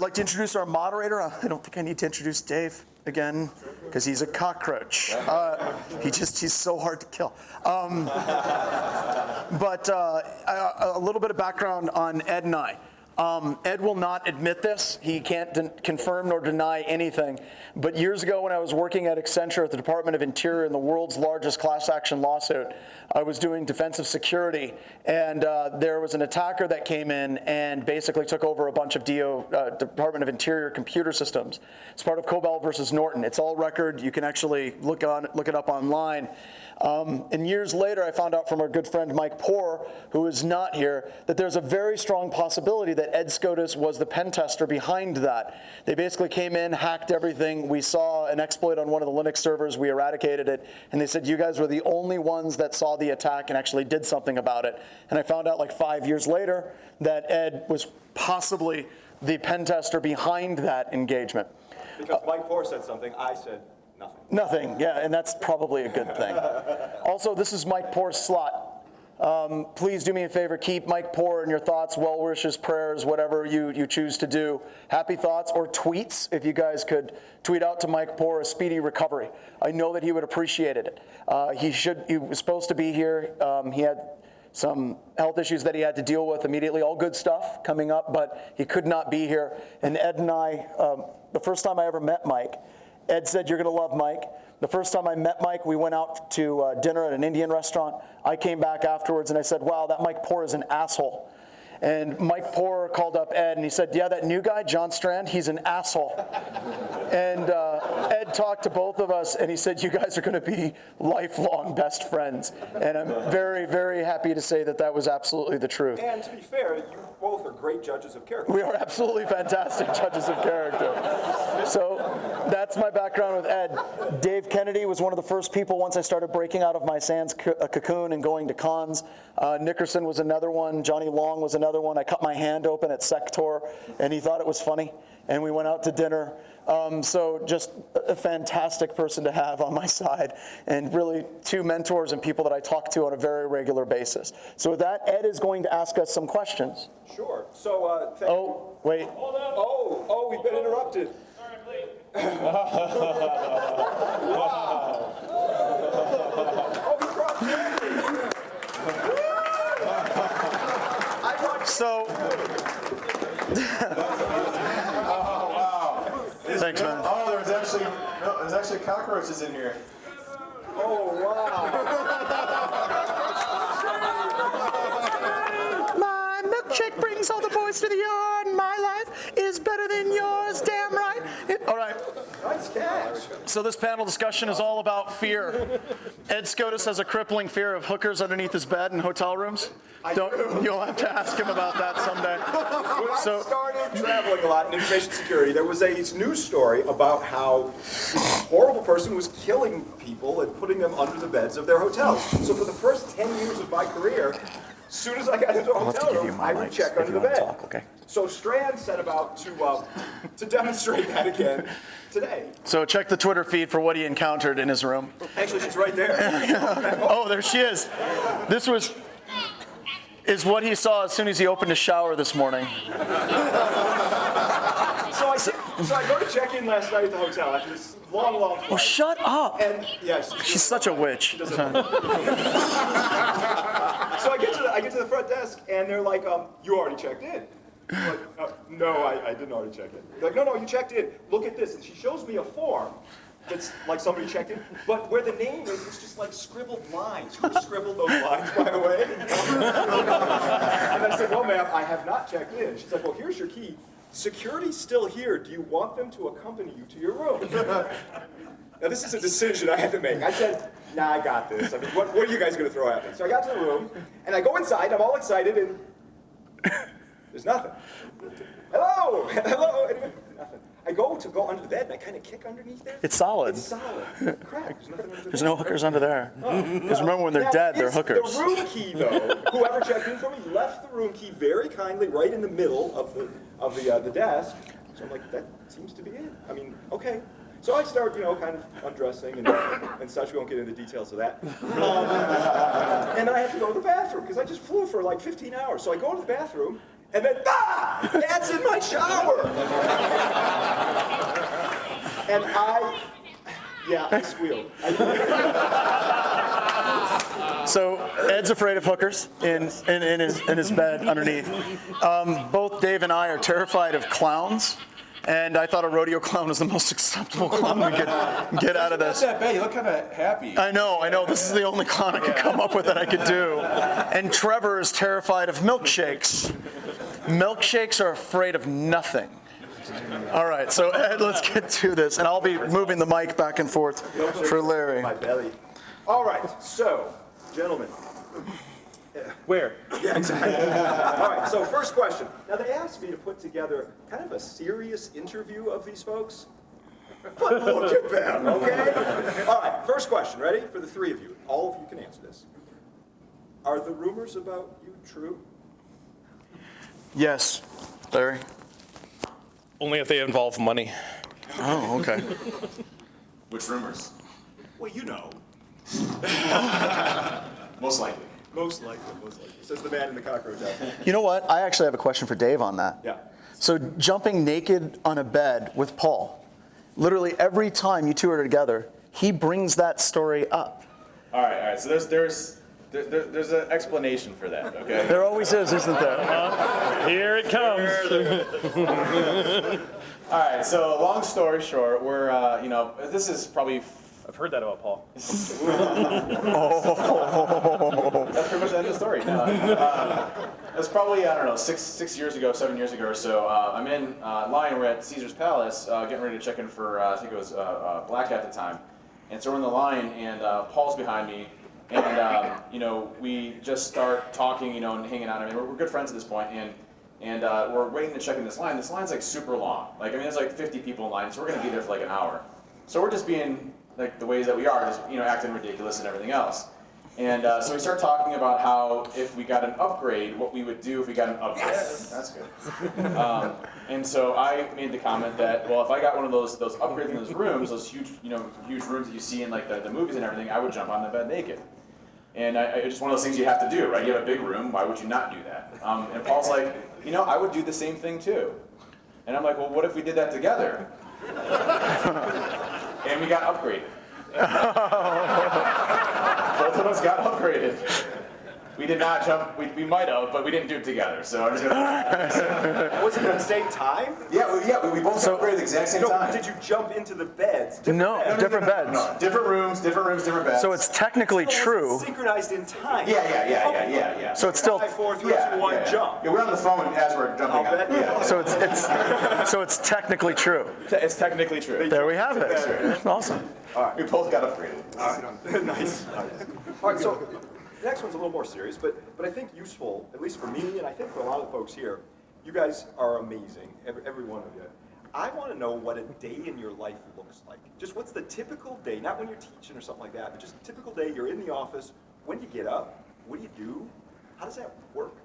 I'd like to introduce our moderator. I don't think I need to introduce Dave again, because he's a cockroach. He's so hard to kill. But a little bit of background on Ed and I. Ed will not admit this. He can't confirm nor deny anything. But years ago when I was working at Accenture at the Department of Interior in the world's largest class action lawsuit, I was doing defensive security, and there was an attacker that came in and basically took over a bunch of Department of Interior computer systems. It's part of Cobalt versus Norton. It's all record. You can actually look it up online. And years later, I found out from our good friend Mike Poor, who is not here, that there's a very strong possibility that Ed Skoudis was the pen tester behind that. They basically came in, hacked everything. We saw an exploit on one of the Linux servers. We eradicated it. And they said, you guys were the only ones that saw the attack and actually did something about it. And I found out like 5 years later that Ed was possibly the pen tester behind that engagement. Because Mike Poor said something, I said nothing. Nothing, yeah, and that's probably a good thing. Also, this is Mike Poor's slot. Please do me a favor, keep Mike Poor in your thoughts, well wishes, prayers, whatever you choose to do. Happy thoughts or tweets, if you guys could tweet out to Mike Poor a speedy recovery. I know that he would appreciate it. He was supposed to be here. He had some health issues that he had to deal with immediately, all good stuff coming up, but he could not be here. And Ed and I, the first time I ever met Mike, Ed said, you're going to love Mike. The first time I met Mike, we went out to dinner at an Indian restaurant. I came back afterwards and I said, wow, that Mike Poor is an asshole. And Mike Poor called up Ed and he said, yeah, that new guy, John Strand, he's an asshole. And Ed talked to both of us and he said, you guys are going to be lifelong best friends. And I'm very, very happy to say that that was absolutely the truth. And to be fair, you both are great judges of character. We are absolutely fantastic judges of character. So that's my background with Ed. Dave Kennedy was one of the first people once I started breaking out of my sans cocoon and going to cons. Nickerson was another one. Johnny Long was another one. I cut my hand open at Sector, and he thought it was funny. And we went out to dinner. So just a fantastic person to have on my side, and really two mentors and people that I talk to on a very regular basis. So with that, Ed is going to ask us some questions. Sure. So, thank you. Wait. Hold on. Oh, we've been interrupted. Sorry, I'm late. Wow. Oh, he brought candy. So. Thanks, man. Oh, there's actually cockroaches in here. Oh, wow. My milkshake brings all the boys to the yard, and my life is better than yours, damn right. All right. Nice catch. So this panel discussion is all about fear. Ed Skoudis has a crippling fear of hookers underneath his bed in hotel rooms. You'll have to ask him about that someday. When I started traveling a lot in information security, there was a news story about how this horrible person was killing people and putting them under the beds of their hotels. So for the first 10 years of my career, as soon as I got into a hotel room, I would check under the bed. Okay. So Strand set about to demonstrate that again today. So check the Twitter feed for what he encountered in his room. Actually, she's right there. Oh, there she is. This is what he saw as soon as he opened his shower this morning. So I go to check in last night at the hotel after this long flight. Oh, shut up. And yes, She's such a witch. So I get to the front desk and they're like, you already checked in. I'm like, no, I didn't already check in. They're like, no, you checked in. Look at this. And she shows me a form that's like somebody checked in, but where the name is, it's just like scribbled lines. Who scribbled those lines, by the way? And I said, well, ma'am, I have not checked in. She's like, well, here's your key. Security's still here. Do you want them to accompany you to your room? Now, this is a decision I had to make. I said, nah, I got this. I mean, what are you guys going to throw at me? So I got to the room, and I go inside. I'm all excited, and there's nothing. Hello, nothing. I go under the bed, and I kind of kick underneath there. It's solid. It's solid. Crap, there's nothing under the bed. There's no hookers under there. Because remember, when they're dead, they're hookers. The room key, though, whoever checked in for me left the room key very kindly right in the middle of the desk. So I'm like, that seems to be it. I mean, okay. So I start, kind of undressing and such. We won't get into the details of that. And then I have to go to the bathroom because I just flew for like 15 hours. So I go to the bathroom, and then, That's in my shower. And I squealed. So Ed's afraid of hookers in his bed underneath. Both Dave and I are terrified of clowns. And I thought a rodeo clown was the most acceptable clown we could get out of this. Not that bad. You look kind of happy. I know. This is the only clown I could come up with that I could do. And Trevor is terrified of milkshakes. Milkshakes are afraid of nothing. All right, so Ed, let's get to this. And I'll be moving the mic back and forth for Larry. My belly. All right, so, gentlemen. Where? Yeah, exactly. All right, so first question. Now, they asked me to put together kind of a serious interview of these folks. But look at them, okay? All right, first question. Ready? For the three of you. All of you can answer this. Are the rumors about you true? Yes, Larry. Only if they involve money. Oh, okay. Which rumors? Well, you know. Most likely. Most likely. Says the man in the cockroach outfit. You know what? I actually have a question for Dave on that. Yeah. So jumping naked on a bed with Paul, literally every time you two are together, he brings that story up. All right. So there's an explanation for that, okay? There always is, isn't there? Here it comes. All right. So long story short, we're this is probably. I've heard that about Paul. That's pretty much the end of the story. It's probably, I don't know, 7 years ago or so. I'm in line. We're at Caesar's Palace, getting ready to check in for, I think it was Black at the time. And so we're in the line, and Paul's behind me. And, we just start talking, and hanging out. I mean, we're good friends at this point, and we're waiting to check in this line. This line's like super long. There's like 50 people in line, so we're going to be there for like an hour. So we're just being like the ways that we are, just acting ridiculous and everything else. And so we start talking about how if we got an upgrade, what we would do if we got an upgrade. Yes. That's good. And so I made the comment that, well, if I got one of those upgrades in those rooms, those huge rooms that you see in like the movies and everything, I would jump on the bed naked. And it's just one of those things you have to do, right? You have a big room, why would you not do that? And Paul's like, I would do the same thing too. And I'm like, well, what if we did that together? And we got upgraded. Both of us got upgraded. We did not jump. We might have, but we didn't do it together. So I'm just gonna. Was it at the same time? Yeah, we both upgraded at the exact same No, time. did you jump into the beds? No, different beds. No, different rooms, different beds. So it's technically true. Synchronized in time. Yeah. So it's still. 5, 4, 3, 2, 1, jump. Yeah, we're on the phone as we're jumping. I'll bet. Yeah. So it's technically true. It's technically true. There we have it. Awesome. We both got upgraded. All right. Nice. All right, so the next one's a little more serious, but I think useful, at least for me, and I think for a lot of the folks here. You guys are amazing, every one of you. I want to know what a day in your life looks like. Just what's the typical day, not when you're teaching or something like that, but just a typical day, you're in the office. When do you get up? What do you do? How does that work?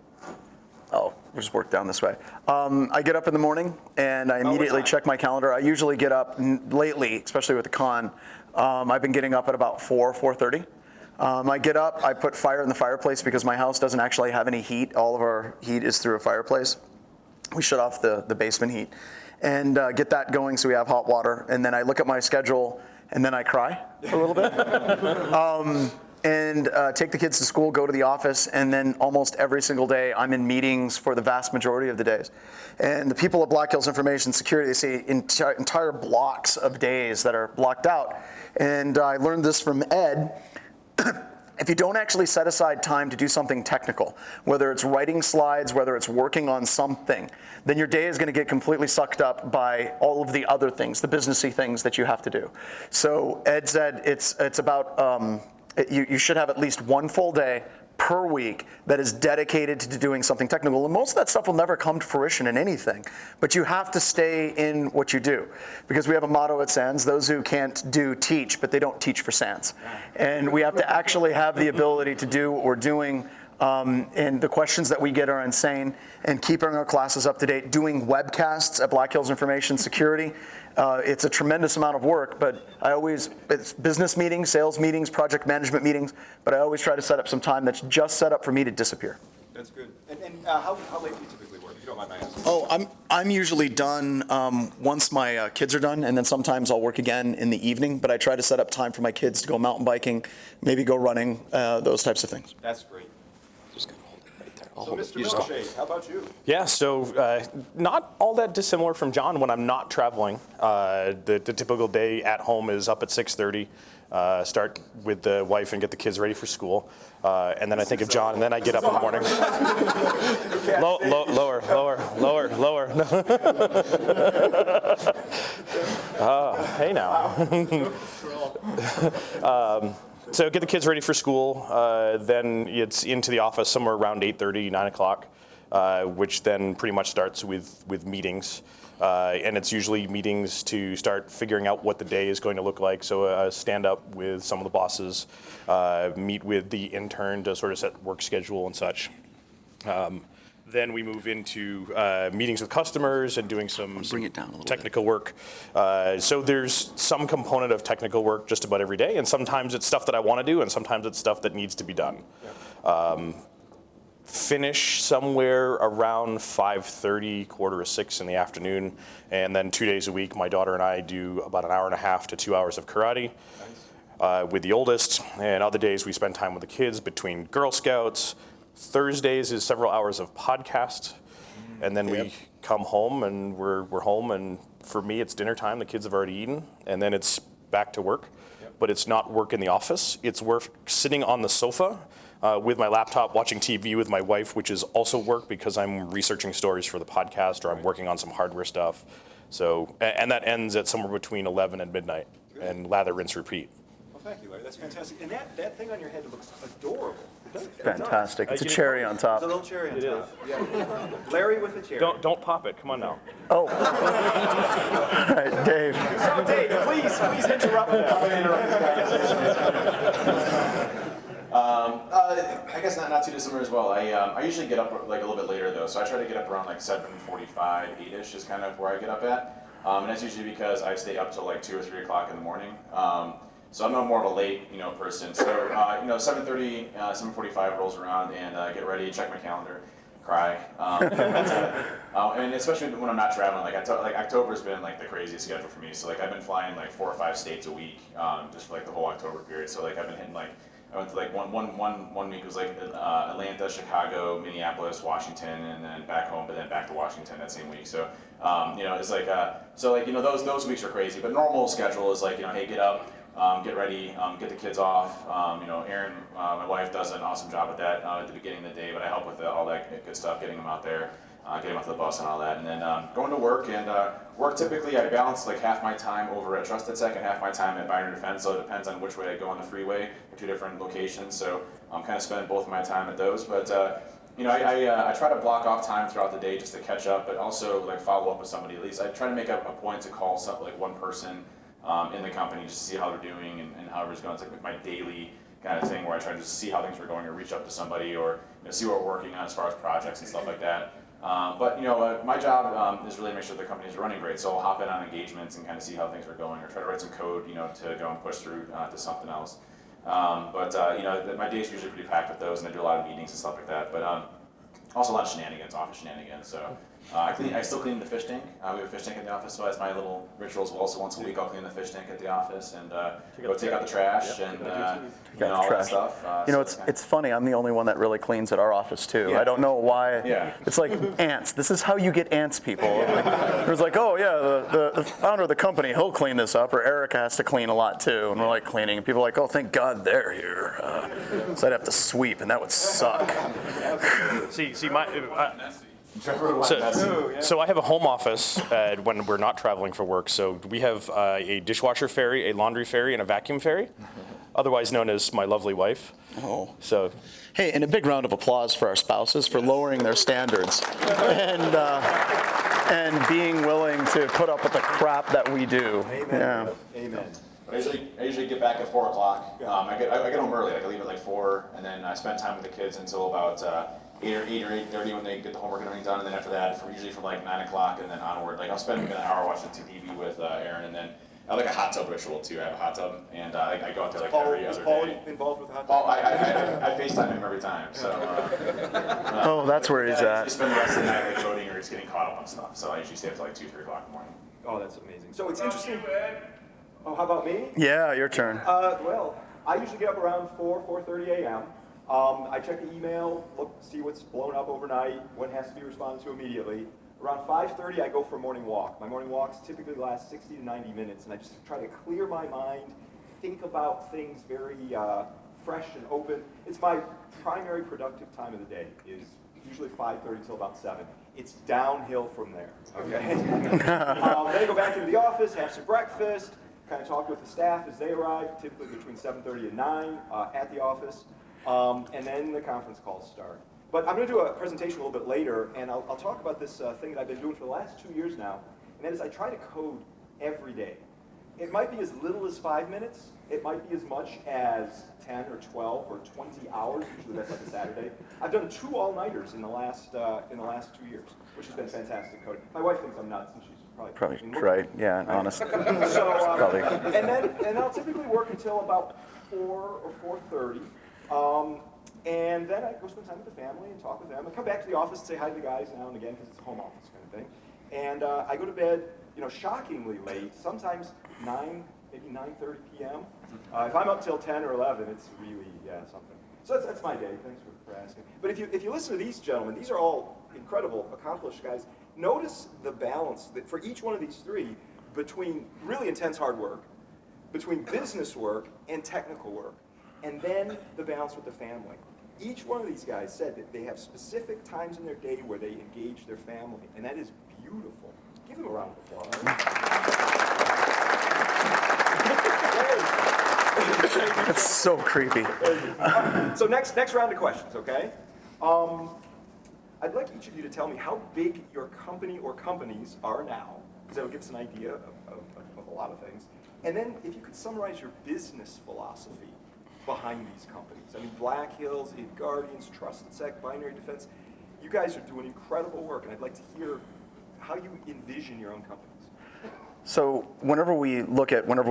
Oh, we'll just work down this way. I get up in the morning and I immediately check my calendar. I usually get up lately, especially with the con. I've been getting up at about 4:30. I get up, I put fire in the fireplace because my house doesn't actually have any heat. All of our heat is through a fireplace. We shut off the basement heat and get that going so we have hot water. And then I look at my schedule and then I cry a little bit. And take the kids to school, go to the office, and then almost every single day I'm in meetings for the vast majority of the days. And the people at Black Hills Information Security, they see entire blocks of days that are blocked out. And I learned this from Ed. If you don't actually set aside time to do something technical, whether it's writing slides, whether it's working on something, then your day is going to get completely sucked up by all of the other things, the businessy things that you have to do. So Ed said it's about, you should have at least one full day per week that is dedicated to doing something technical. And most of that stuff will never come to fruition in anything, but you have to stay in what you do. Because we have a motto at SANS, those who can't do teach, but they don't teach for SANS. And we have to actually have the ability to do what we're doing. And the questions that we get are insane, and keeping our classes up to date, doing webcasts at Black Hills Information Security. It's a tremendous amount of work, but it's business meetings, sales meetings, project management meetings, but I always try to set up some time that's just set up for me to disappear. That's good. And how late do you typically work? you don't mind my asking. Oh, I'm usually done once my kids are done, and then sometimes I'll work again in the evening. But I try to set up time for my kids to go mountain biking, maybe go running, those types of things. That's great. Just gonna hold it right there. I'll So, hold it. Mr. You just- Milkshake, how about you? Yeah, so not all that dissimilar from John when I'm not traveling. The typical day at home is up at 6:30, start with the wife and get the kids ready for school. And then I think of John, and then I get up in the morning. Lower. Hey now. So get the kids ready for school, then it's into the office somewhere around 8:30, 9 o'clock, which then pretty much starts with meetings. And it's usually meetings to start figuring out what the day is going to look like. So stand up with some of the bosses, meet with the intern to sort of set work schedule and such. Then we move into meetings with customers and doing some Bring it down a little technical work. So there's some component of technical work just about every day, and sometimes it's stuff that I want to do, and sometimes it's stuff that needs to be done. Finish somewhere around 5:30, 5:45 in the afternoon, and then 2 days a week, my daughter and I do about an hour and a half to 2 hours of karate with the oldest, and other days we spend time with the kids between Girl Scouts. Thursdays is several hours of podcast, and then we come home and we're home, and for me it's dinner time, the kids have already eaten, and then it's back to work. But it's not work in the office, it's work sitting on the sofa with my laptop watching TV with my wife, which is also work because I'm researching stories for the podcast or I'm working on some hardware stuff. So, and that ends at somewhere between 11 and midnight, and lather, rinse, repeat. Well, thank you, Larry. That's fantastic. And that thing on your head looks adorable. Fantastic. It's a cherry on top. It's a little cherry on top. Yeah. Larry with the cherry. Don't pop it, come on now. Oh. All right, Dave. So, Dave, please interrupt I guess not too dissimilar as well. I usually get up like a little bit later though, so I try to get up around like 7:45, 8ish is kind of where I get up at, and that's usually because I stay up till like 2 or 3 o'clock in the morning. So I'm not more of a late person. So 7:30, 7:45 rolls around and get ready, check my calendar, cry, and especially when I'm not traveling. Like October's been like the craziest schedule for me. So like I've been flying like 4 or 5 states a week, just for like the whole October period. So like I've been hitting like. I went to like one week was like Atlanta, Chicago, Minneapolis, Washington, and then back home, but then back to Washington that same week. So it's like those weeks are crazy. But normal schedule is like hey, get up, get ready, get the kids off. Erin, my wife, does an awesome job with that at the beginning of the day, but I help with all that good stuff, getting them out there, getting them off the bus and all that, and then going to work. And work typically I balance like half my time over at Trusted Sec and half my time at Byron Defense. So it depends on which way I go on the freeway. 2 different locations, so I'm kind of spending both of my time at those. But I try to block off time throughout the day just to catch up, but also like follow up with somebody. At least I try to make a point to call like one person in the company just to see how they're doing and how everything's going. It's like my daily kind of thing where I try to just see how things are going or reach up to somebody or see what we're working on as far as projects and stuff like that. But my job is really to make sure the companies are running great. So I'll hop in on engagements and kind of see how things are going, or try to write some code, to go and push through to something else. My days are usually pretty packed with those, and I do a lot of meetings and stuff like that. But also a lot of shenanigans, office shenanigans. So I still clean the fish tank. We have a fish tank in the office, so that's my little ritual as well. So once a week, I'll clean the fish tank at the office and go take out the trash and all that stuff. It's funny. I'm the only one that really cleans at our office too. Yeah. I don't know why. Yeah. It's like ants. This is how you get ants, people. It was like, oh yeah, the founder of the company, he'll clean this up, or Erica has to clean a lot too, and we're like cleaning, and people are like, oh, thank God they're here. So I'd have to sweep, and that would suck. So I have a home office when we're not traveling for work. So we have a dishwasher ferry, a laundry ferry, and a vacuum ferry, otherwise known as my lovely wife. Oh. So, Hey, and a big round of applause for our spouses for lowering their standards and being willing to put up with the crap that we do. Amen. Yeah. Amen. I usually get back at 4 o'clock. I get home early. I leave at like 4, and then I spend time with the kids until about 8 or 8:30 when they get the homework and everything done. And then after that, usually from like 9 o'clock and then onward, like I'll spend an hour watching TV with Erin, and then I have like a hot tub ritual too. I have a hot tub, and I go out there like Paul, every is other Paul day. involved with the hot Oh, tub? I FaceTime him every time. So. Oh, that's where he's I at. usually spend the rest of the night like coding or just getting caught up on stuff. So I usually stay up till like 2, 3 o'clock in the morning. Oh, that's amazing. So it's interesting. Oh, how about me? Yeah, your turn. Well, I usually get up around 4:30 a.m. I check the email, see what's blown up overnight, what has to be responded to immediately. Around 5:30, I go for a morning walk. My morning walks typically last 60 to 90 minutes, and I just try to clear my mind, think about things very fresh and open. It's my primary productive time of the day, is usually 5:30 till about 7. It's downhill from there, okay? Then I go back into the office, have some breakfast, kind of talk with the staff as they arrive, typically between 7:30 and 9 at the office, and then the conference calls start. But I'm going to do a presentation a little bit later, and I'll talk about this thing that I've been doing for the last 2 years now, and that is I try to code every day. It might be as little as 5 minutes. It might be as much as 10 or 12 or 20 hours. Usually that's like a Saturday. I've done 2 all-nighters in the last 2 years, which has been fantastic coding. My wife thinks I'm nuts, and she's probably Right, yeah, honestly. So, Probably. and I'll typically work until about 4 or 4:30. And then I go spend time with the family and talk with them. I come back to the office and say hi to the guys now and again because it's a home office kind of thing. And I go to bed, shockingly late, sometimes 9, maybe 9:30 p.m. If I'm up till 10 or 11, it's really, something. So that's my day. Thanks for asking. But if you listen to these gentlemen, these are all incredible, accomplished guys. Notice the balance that for each one of these three between really intense hard work, between business work and technical work, and then the balance with the family. Each one of these guys said that they have specific times in their day where they engage their family, and that is beautiful. Give them a round of applause. It's so creepy. So next round of questions, okay? I'd like each of you to tell me how big your company or companies are now, because that will give us an idea of a lot of things. And then if you could summarize your business philosophy behind these companies. I mean, Black Hills, Guardians, Trusted Sec, Binary Defense. You guys are doing incredible work, and I'd like to hear how you envision your own companies. So whenever we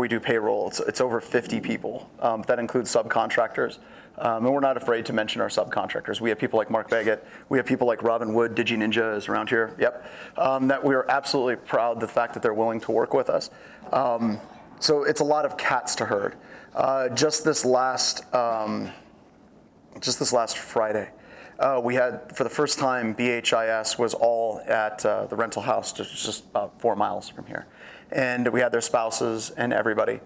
do payroll, it's over 50 people. That includes subcontractors. And we're not afraid to mention our subcontractors. We have people like Mark Baggett. We have people like Robin Wood, DigiNinja is around here. Yep. That we are absolutely proud of the fact that they're willing to work with us. So it's a lot of cats to herd. Just this last Friday, we had, for the first time, BHIS was all at the rental house, just about 4 miles from here. And we had their spouses and everybody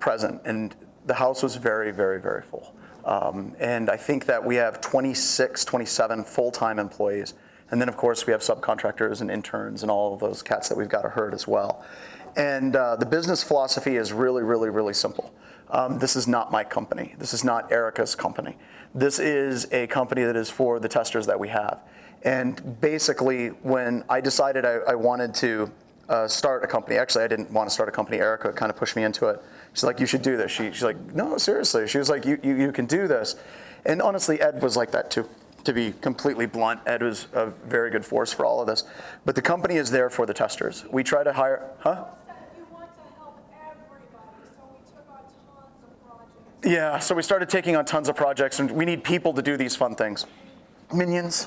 present. And the house was very, very, very full. And I think that we have 26, 27 full-time employees. And then, of course, we have subcontractors and interns and all of those cats that we've got to herd as well. And the business philosophy is really, really, really simple. This is not my company. This is not Erica's company. This is a company that is for the testers that we have. And basically, when I decided I wanted to start a company, actually I didn't want to start a company. Erica kind of pushed me into it. She's like, you should do this. She's like, no, seriously. She was like, you can do this. And honestly, Ed was like that too. To be completely blunt, Ed was a very good force for all of this. But the company is there for the testers. We try to hire, You want to help everybody, so we took on tons of projects. Yeah, so we started taking on tons of projects, and we need people to do these fun things. Minions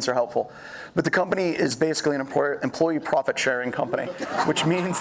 are helpful. But the company is basically an employee profit sharing company, which means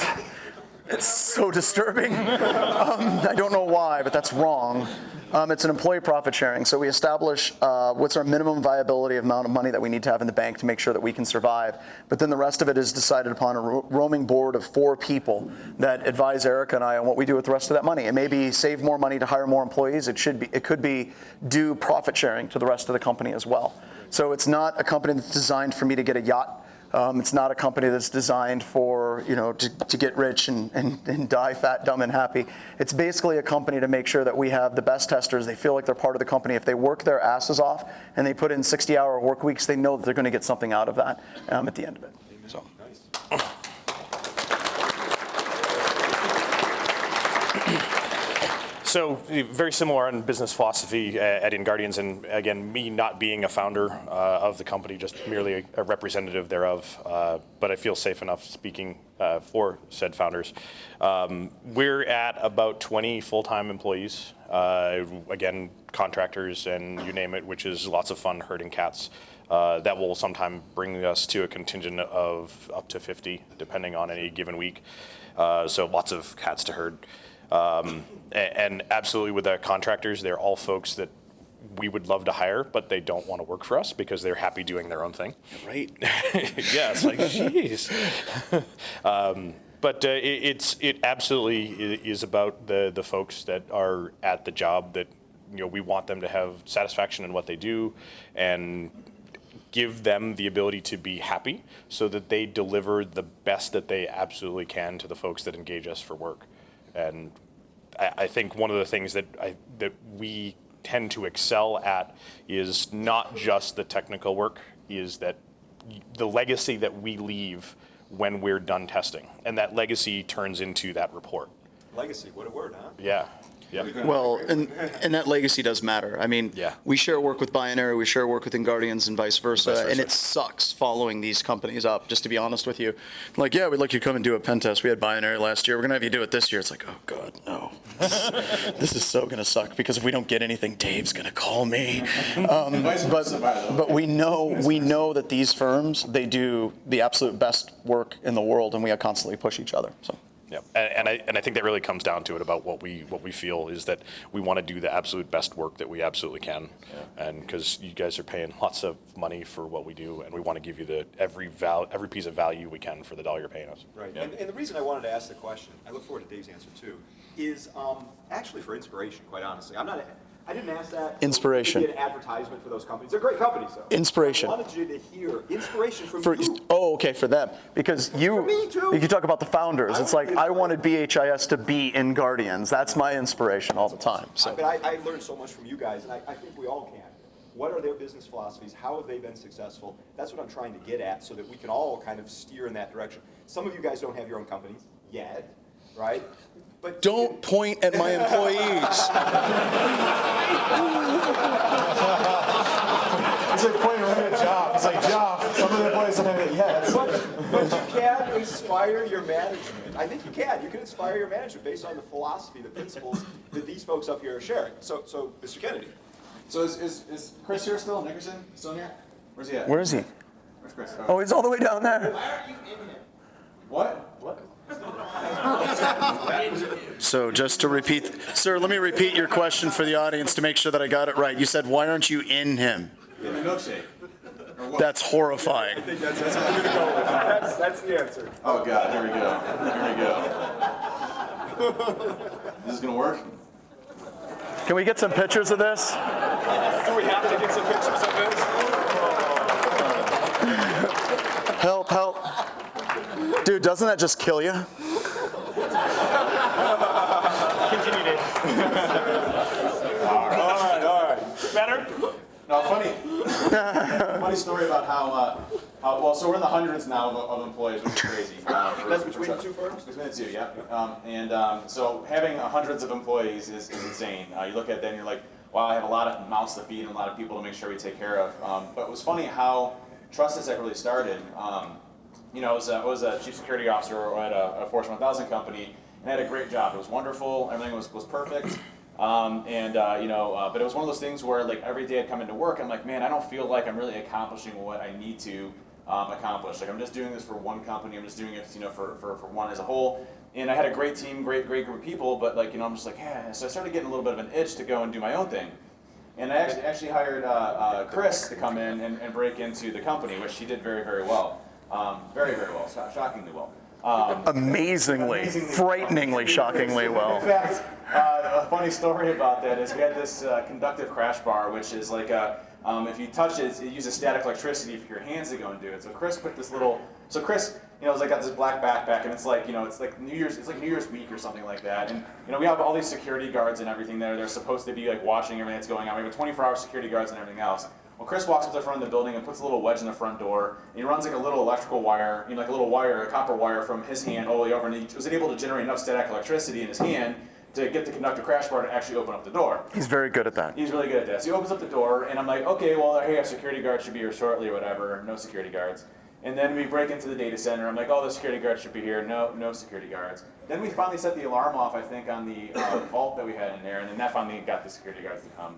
it's so disturbing. I don't know why, but that's wrong. It's an employee profit sharing. So we establish what's our minimum viability amount of money that we need to have in the bank to make sure that we can survive. But then the rest of it is decided upon a roaming board of 4 people that advise Erica and I on what we do with the rest of that money. It may be save more money to hire more employees. It could be do profit sharing to the rest of the company as well. So it's not a company that's designed for me to get a yacht. It's not a company that's designed for, to get rich and die fat, dumb, and happy. It's basically a company to make sure that we have the best testers. They feel like they're part of the company. If they work their asses off and they put in 60-hour work weeks, they know that they're going to get something out of that at the end of it. So. So very similar on business philosophy at In Guardians, and again, me not being a founder of the company, just merely a representative thereof, but I feel safe enough speaking for said founders. We're at about 20 full-time employees, again, contractors and you name it, which is lots of fun herding cats. That will sometime bring us to a contingent of up to 50, depending on any given week. So lots of cats to herd. And absolutely with the contractors, they're all folks that we would love to hire, but they don't want to work for us because they're happy doing their own thing. Right. Yeah, it's like, jeez. But it absolutely is about the folks that are at the job that, we want them to have satisfaction in what they do and give them the ability to be happy so that they deliver the best that they absolutely can to the folks that engage us for work. And I think one of the things that we tend to excel at is not just the technical work, is that the legacy that we leave when we're done testing. And that legacy turns into that report. Legacy, what a word, huh? Yeah. Yep. Well, and that legacy does matter. I mean, Yeah. we share work with Binary, we share work with InGuardians and vice versa, and it sucks following these companies up, just to be honest with you. Like, yeah, we'd like you to come and do a pen test. We had Binary last year. We're going to have you do it this year. It's like, oh, God, no. This is so going to suck because if we don't get anything, Dave's going to call me. But we know that these firms, they do the absolute best work in the world, and we constantly push each other. So. Yeah, and I think that really comes down to it about what we feel is that we want to do the absolute best work that we absolutely can, and because you guys are paying lots of money for what we do, and we want to give you every piece of value we can for the dollar you're paying us. Right, and the reason I wanted to ask the question, I look forward to Dave's answer too, is actually for inspiration, quite honestly. I didn't ask that. Inspiration. To be an advertisement for those companies. They're great companies, though. Inspiration. I wanted you to hear inspiration from For, you. oh, okay, for them. Because you me, too. you talk about the founders. It's like, I wanted wanted BHIS to be in Guardians. That's my inspiration all the time. So. But I learned so much from you guys, and I think we all can. What are their business philosophies? How have they been successful? That's what I'm trying to get at so that we can all kind of steer in that direction. Some of you guys don't have your own companies yet, right? But Don't point at my employees. It's like pointing right at Job. It's like, Job, some of the employees don't have it yet. But you can inspire your management. I think you can. You can inspire your management based on the philosophy, the principles that these folks up here are sharing. So Mr. Kennedy. So is Chris here still? Nickerson still here? Where's he at? Where is he? Where's Chris? Oh, he's all the way down there. What? So just to repeat, sir, let me repeat your question for the audience to make sure that I got it right. You said, why aren't you in him? In the milkshake. Or what? That's horrifying. I think that's what I'm going to go with. That's the answer. Oh God, here we go. This is gonna work? Can we get some pictures of this? Do we have to get some pictures of this? Help, help. Dude, doesn't that just kill you? Continue, Dave. All right. Better? No, funny story about how well, so we're in the hundreds now of employees, which is crazy. That's between the two firms? Between the two, yeah. So having hundreds of employees is insane. You look at that and you're like, wow, I have a lot of mouths to feed and a lot of people to make sure we take care of. But it was funny how TrustTech really started. I was a chief security officer at a Fortune 1000 company, and I had a great job. It was wonderful. Everything was perfect. But it was one of those things where like every day I'd come into work, I'm like, man, I don't feel like I'm really accomplishing what I need to accomplish. Like I'm just doing this for one company. I'm just doing it, for one as a whole. And I had a great team, great group of people. But like, I'm just like, yeah. So I started getting a little bit of an itch to go and do my own thing. And I actually hired Chris to come in and break into the company, which he did very, very well. Very, very well, shockingly well. Amazingly, frighteningly, shockingly well. In fact, a funny story about that is we had this conductive crash bar, which is like if you touch it, it uses static electricity for your hands to go and do it. So Chris put this little, Chris, got this black backpack, and it's like New Year's week or something like that. And we have all these security guards and everything there. They're supposed to be like watching everything that's going on. We have 24-hour security guards and everything else. Well, Chris walks up to the front of the building and puts a little wedge in the front door, and he runs like a little electrical wire, like a little wire, a copper wire from his hand all the way over, and he was able to generate enough static electricity in his hand to get the conductor crash bar to actually open up the door. He's very good at that. He's really good at that. So he opens up the door, and I'm like, okay, well, hey, our security guard should be here shortly or whatever. No security guards. And then we break into the data center. I'm like, oh, the security guards should be here. No security guards. Then we finally set the alarm off, I think, on the vault that we had in there, and then that finally got the security guards to come.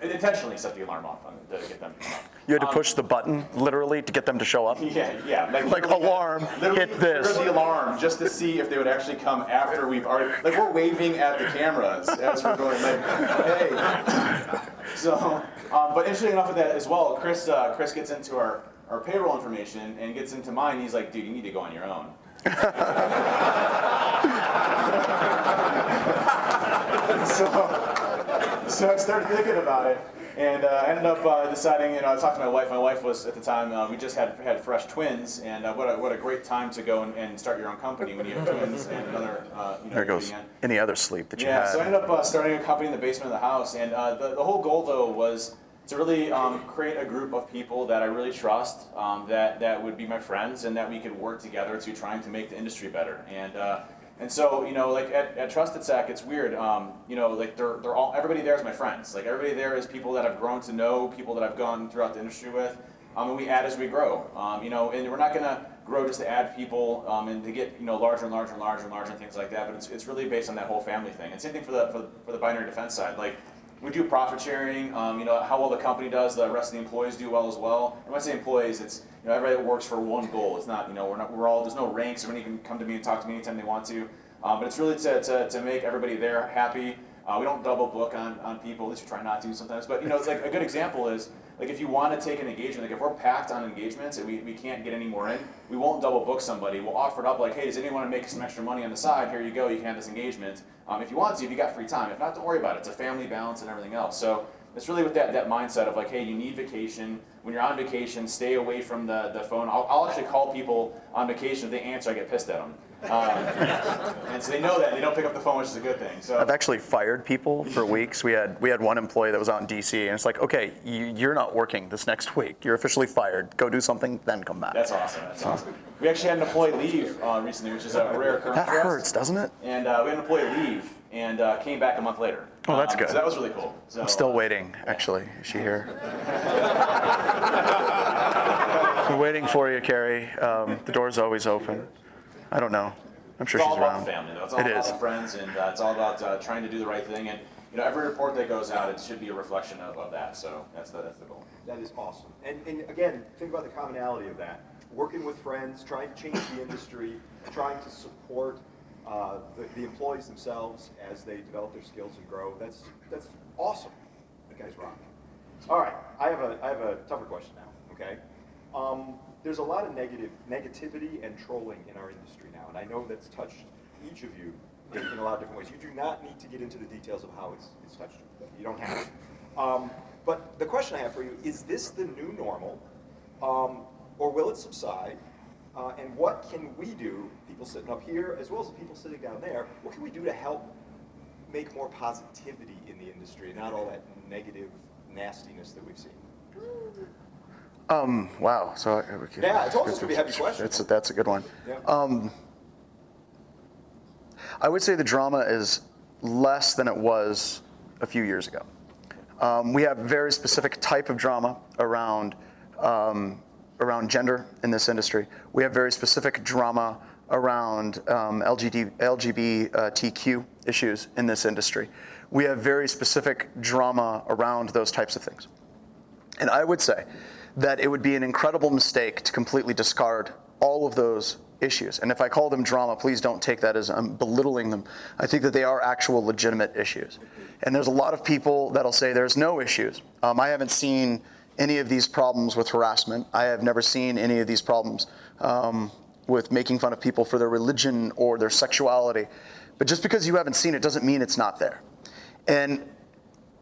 It intentionally set the alarm off to get them to come up. You had to push the button, literally, to get them to show up? Yeah. Like alarm, hit this. Trigger the alarm just to see if they would actually come after we've already, like we're waving at the cameras as we're going, like, hey. So, but interesting enough with that as well, Chris gets into our payroll information and gets into mine. He's like, dude, you need to go on your own. So I started thinking about it, and I ended up deciding. I talked to my wife. My wife was at the time we just had fresh twins, and what a great time to go and start your own company when you have twins and another. There goes any other sleep that you had. had. So I ended up starting a company in the basement of the house, and the whole goal though was to really create a group of people that I really trust, that would be my friends, and that we could work together to trying to make the industry better. And so, like at Trusted Sack, it's weird. Like they're all, everybody there is my friends. Like everybody there is people that I've grown to know, people that I've gone throughout the industry with, and we add as we grow. And we're not gonna grow just to add people and to get larger and larger and larger and larger and things like that. But it's really based on that whole family thing. And same thing for the binary defense side. Like we do profit sharing. How well the company does, the rest of the employees do well as well. And when I say employees, it's everybody that works for one goal. It's not we're all, there's no ranks. Everybody can come to me and talk to me anytime they want to. But it's really to make everybody there happy. We don't double book on people. At least we try not to sometimes. But it's like a good example is like if you want to take an engagement, like if we're packed on engagements and we can't get any more in, we won't double book somebody. We'll offer it up like, hey, does anyone want to make some extra money on the side? Here you go. You can have this engagement. If you want to, if you got free time. If not, don't worry about it. It's a family balance and everything else. So it's really with that mindset of like, hey, you need vacation. When you're on vacation, stay away from the phone. I'll actually call people on vacation. If they answer, I get pissed at them. And so they know that, and they don't pick up the phone, which is a good thing. So I've actually fired people for weeks. We had one employee that was out in DC, and it's like, okay, you're not working this next week. You're officially fired. Go do something, then come back. That's awesome. We actually had an employee leave recently, which is a rare occurrence. That hurts, doesn't it? And we had an employee leave and came back a month later. Oh, that's good. So that was really cool. So, I'm still waiting, actually. Is she here? We're waiting for you, Carrie. The door's always open. I don't know. I'm sure she's around. It's all about the family, though. It's all about the friends, and it's all about trying to do the right thing. And every report that goes out, it should be a reflection of that. So that's the goal. That is awesome. And again, think about the commonality of that. Working with friends, trying to change the industry, trying to support the employees themselves as they develop their skills and grow. That's awesome. That guy's rock. All right, I have a tougher question now. Okay. There's a lot of negativity and trolling in our industry now, and I know that's touched each of you in a lot of different ways. You do not need to get into the details of how it's touched you. You don't have to. But the question I have for you, is this the new normal, or will it subside? And what can we do, people sitting up here as well as the people sitting down there, what can we do to help make more positivity in the industry and not all that negative nastiness that we've seen? Wow. So yeah, I told you it's going to be a heavy question. That's a good one. Yeah. I would say the drama is less than it was a few years ago. We have very specific type of drama around gender in this industry. We have very specific drama around LGBTQ issues in this industry. We have very specific drama around those types of things. And I would say that it would be an incredible mistake to completely discard all of those issues. And if I call them drama, please don't take that as I'm belittling them. I think that they are actual legitimate issues. And there's a lot of people that'll say there's no issues. I haven't seen any of these problems with harassment. I have never seen any of these problems with making fun of people for their religion or their sexuality. But just because you haven't seen it doesn't mean it's not there. And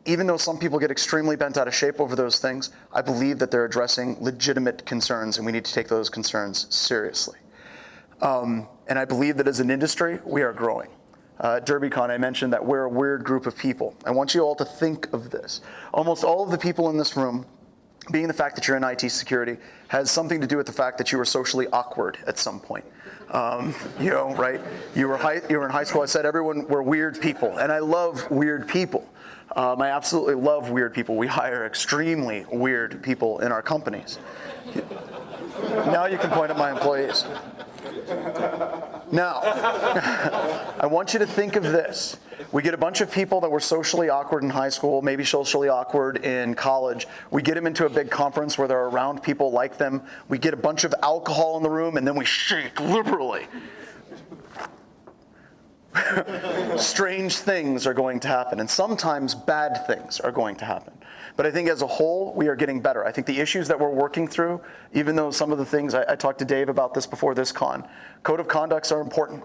even though some people get extremely bent out of shape over those things, I believe that they're addressing legitimate concerns, and we need to take those concerns seriously. And I believe that as an industry, we are growing. DerbyCon, I mentioned that we're a weird group of people. I want you all to think of this. Almost all of the people in this room being the fact that you're in IT security has something to do with the fact that you were socially awkward at some point. Right? You were in high school. I said everyone were weird people, and I love weird people. I absolutely love weird people. We hire extremely weird people in our companies. Now you can point at my employees. Now, I want you to think of this. We get a bunch of people that were socially awkward in high school, maybe socially awkward in college. We get them into a big conference where they're around people like them. We get a bunch of alcohol in the room, and then we shake liberally. Strange things are going to happen, and sometimes bad things are going to happen. But I think as a whole, we are getting better. I think the issues that we're working through, even though some of the things, I talked to Dave about this before this con, code of conducts are important.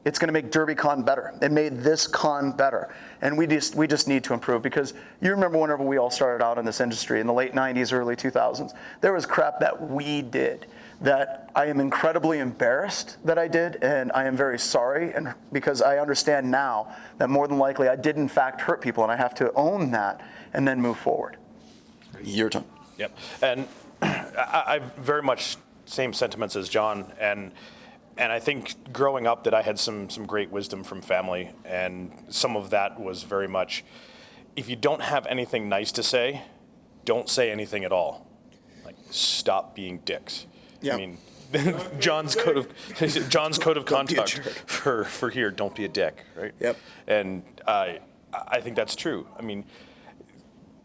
It's going to make DerbyCon better. It made this con better. And we just need to improve, because you remember whenever we all started out in this industry in the late 90s, early 2000s, there was crap that we did that I am incredibly embarrassed that I did, and I am very sorry, and because I understand now that more than likely I did in fact hurt people, and I have to own that and then move forward. Your turn. Yep. And I very much same sentiments as John, and I think growing up that I had some great wisdom from family, and some of that was very much, if you don't have anything nice to say, don't say anything at all. Like, stop being dicks. Yeah. I mean, John's code of conduct for here, don't be a dick, right? Yep. And I think that's true. I mean,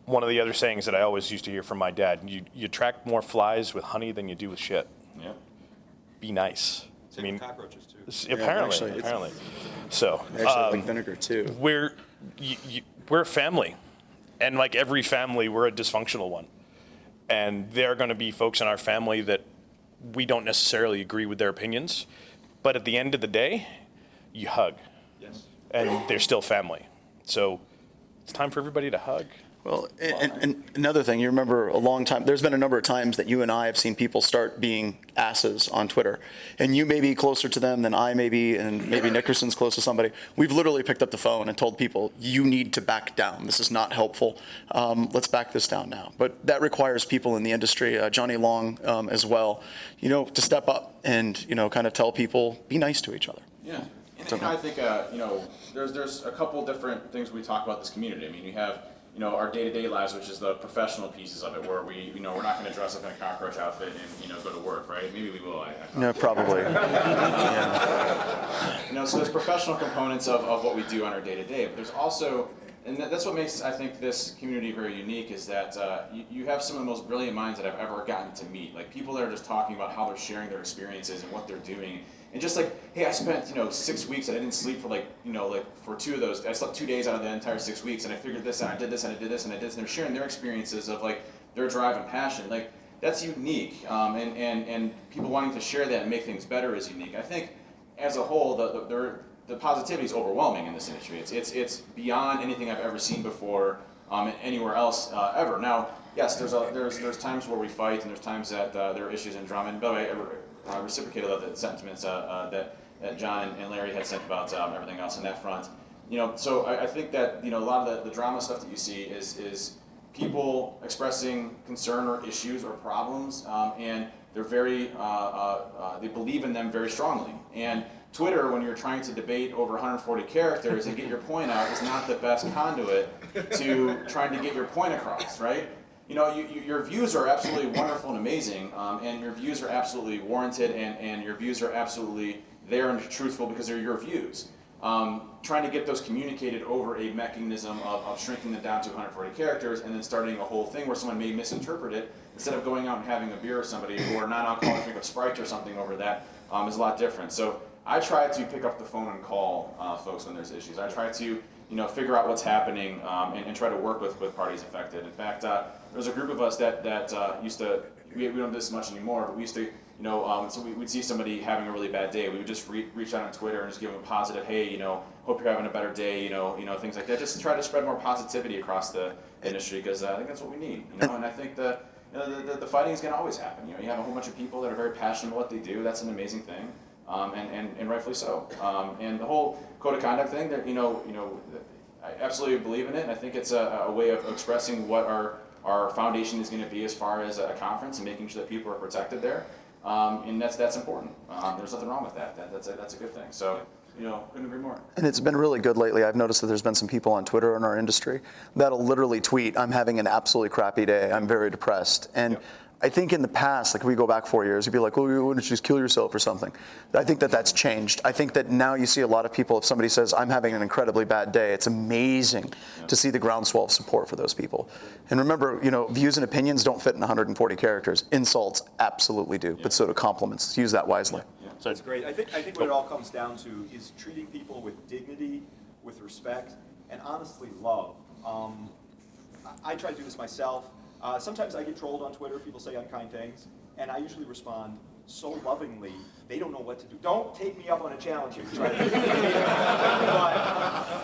one of the other sayings that I always used to hear from my dad, you attract more flies with honey than you do with shit. Yeah. Be nice. Same with cockroaches too. Apparently. So I actually like vinegar too. we're a family, and like every family, we're a dysfunctional one. And there are going to be folks in our family that we don't necessarily agree with their opinions, but at the end of the day, you hug. Yes. And they're still family. So it's time for everybody to hug. Well, and another thing, you remember a long time, there's been a number of times that you and I have seen people start being asses on Twitter. And you may be closer to them than I may be, and maybe Nickerson's close to somebody. We've literally picked up the phone and told people, you need to back down. This is not helpful. Let's back this down now. But that requires people in the industry, Johnny Long as well, to step up and, kind of tell people, be nice to each other. Yeah. And I think, there's a couple different things we talk about this community. I mean, you have, our day-to-day lives, which is the professional pieces of it, where we, we're not going to dress up in a cockroach outfit and, go to work, right? Maybe we will. No, probably. So there's professional components of what we do on our day-to-day, but there's also, and that's what makes, I think, this community very unique, is that you have some of the most brilliant minds that I've ever gotten to meet. Like, people that are just talking about how they're sharing their experiences and what they're doing. And just like, hey, I spent 6 weeks and I didn't sleep for for 2 of those. I slept 2 days out of the entire 6 weeks, and I figured this and I did this and I did this and I did this. And they're sharing their experiences of their drive and passion. Like, that's unique. And people wanting to share that and make things better is unique. I think as a whole, the positivity is overwhelming in this industry. It's beyond anything I've ever seen before anywhere else ever. Now, yes, there's times where we fight, and there's times that there are issues and drama. And by the way, I reciprocated the sentiments that John and Larry had sent about everything else on that front. So I think that a lot of the drama stuff that you see is people expressing concern or issues or problems, and they're very they believe in them very strongly. And Twitter, when you're trying to debate over 140 characters and get your point out, is not the best conduit to trying to get your point across, right? Your views are absolutely wonderful and amazing, and your views are absolutely warranted, and your views are absolutely there and truthful because they're your views. Trying to get those communicated over a mechanism of shrinking them down to 140 characters and then starting a whole thing where someone may misinterpret it, instead of going out and having a beer with somebody or a non-alcoholic drink of Sprite or something over that, is a lot different. So I try to pick up the phone and call folks when there's issues. I try to figure out what's happening and try to work with parties affected. In fact, there was a group of us that used to, we don't do this much anymore, but we used to, so we'd see somebody having a really bad day. We would just reach out on Twitter and just give them a positive, hey, hope you're having a better day, things like that. Just try to spread more positivity across the industry, because I think that's what we need, and I think the fighting is going to always happen. You have a whole bunch of people that are very passionate about what they do. That's an amazing thing. And rightfully so. And the whole code of conduct thing, that I absolutely believe in it, and I think it's a way of expressing what our our foundation is going to be as far as a conference and making sure that people are protected there. And that's important. There's nothing wrong with that. That's a good thing. So, couldn't agree more. And it's been really good lately. I've noticed that there's been some people on Twitter in our industry that'll literally tweet, "I'm having an absolutely crappy day. I'm very depressed." And I think in the past, like if we go back 4 years, you'd be like, "Well, why don't you just kill yourself or something?" I think that that's changed. I think that now you see a lot of people, if somebody says, "I'm having an incredibly bad day," it's amazing to see the groundswell of support for those people. And remember, views and opinions don't fit in 140 characters. Insults absolutely do, but so do compliments. Use that wisely. So it's great. I think what it all comes down to is treating people with dignity, with respect, and honestly love. I try to do this myself. Sometimes I get trolled on Twitter. People say unkind things, and I usually respond so lovingly. They don't know what to do. Don't take me up on a challenge if you try to do it.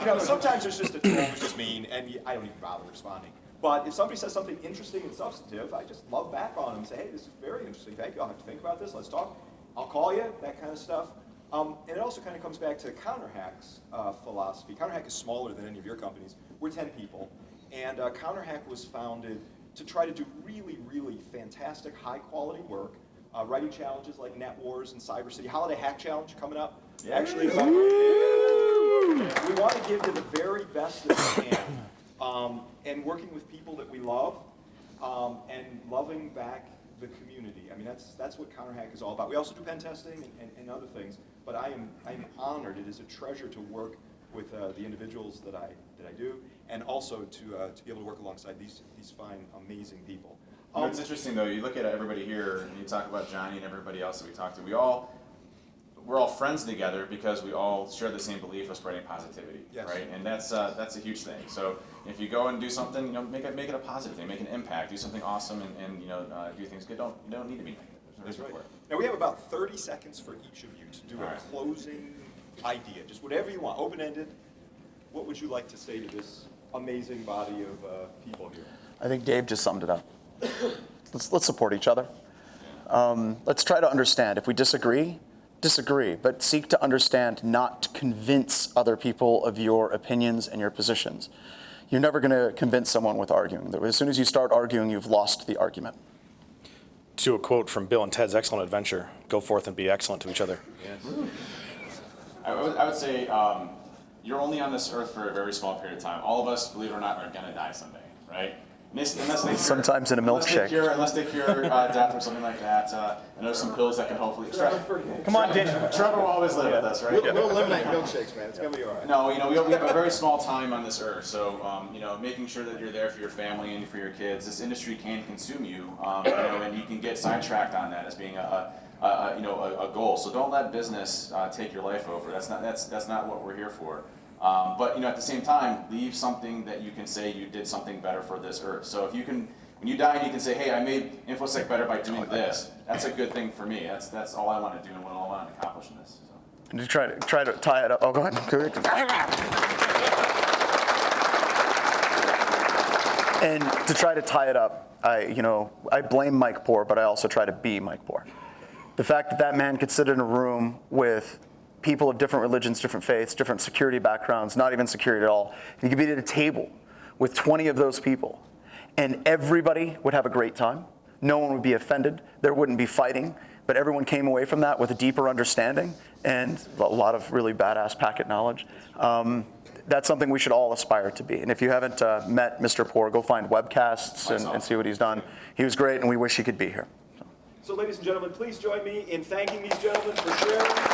But sometimes there's just a troll who's just mean, and I don't even bother responding. But if somebody says something interesting and substantive, I just love back on them and say, "Hey, this is very interesting. Thank you. I'll have to think about this. Let's talk. I'll call you," that kind of stuff. And it also kind of comes back to CounterHack's philosophy. CounterHack is smaller than any of your companies. We're 10 people. And CounterHack was founded to try to do really, really fantastic, high-quality work, writing challenges like Net Wars and Cyber City. Holiday Hack Challenge coming up. Actually, we want to give you the very best that we can. And working with people that we love, and loving back the community. I mean, that's what CounterHack is all about. We also do pen testing and other things, but I'm honored. It is a treasure to work with the individuals that I do, and also to be able to work alongside these fine, amazing people. It's interesting though. You look at everybody here, and you talk about Johnny and everybody else that we talked to. We're all friends together because we all share the same belief of spreading positivity, right? And that's a huge thing. So if you go and do something, make it a positive thing, make an impact, do something awesome, and do things good. You don't need to be negative. There's no reason for it. Now we have about 30 seconds for each of you to do a closing idea, just whatever you want, open-ended. What would you like to say to this amazing body of people here? I think Dave just summed it up. Let's support each other. Let's try to understand. If we disagree, but seek to understand, not to convince other people of your opinions and your positions. You're never going to convince someone with arguing. As soon as you start arguing, you've lost the argument. To a quote from Bill and Ted's Excellent Adventure, go forth and be excellent to each other. Yes. I would say you're only on this earth for a very small period of time. All of us, believe it or not, are going to die someday, right? Sometimes in a milkshake. Unless they cure death or something like that. I know some pills that can hopefully. Come on, Dave. Trevor will always live with us, right? We'll eliminate milkshakes, man. It's gonna be all right. No, we have a very small time on this earth, so making sure that you're there for your family and for your kids. This industry can consume you, and you can get sidetracked on that as being a goal. So don't let business take your life over. That's not what we're here for. But at the same time, leave something that you can say you did something better for this earth. So if you can, when you die, and you can say, "Hey, I made InfoSec better by doing this." That's a good thing for me. That's all I want to do and what I want to accomplish in this. So. And to try to tie it up. Oh, go ahead. And to try to tie it up, I blame Mike Poor, but I also try to be Mike Poor. The fact that man could sit in a room with people of different religions, different faiths, different security backgrounds, not even security at all. You could be at a table with 20 of those people, and everybody would have a great time. No one would be offended. There wouldn't be fighting, but everyone came away from that with a deeper understanding and a lot of really badass packet knowledge. That's something we should all aspire to be. And if you haven't met Mr. Poor, go find webcasts and see what he's done. He was great, and we wish he could be here. So ladies and gentlemen, please join me in thanking these gentlemen for sharing.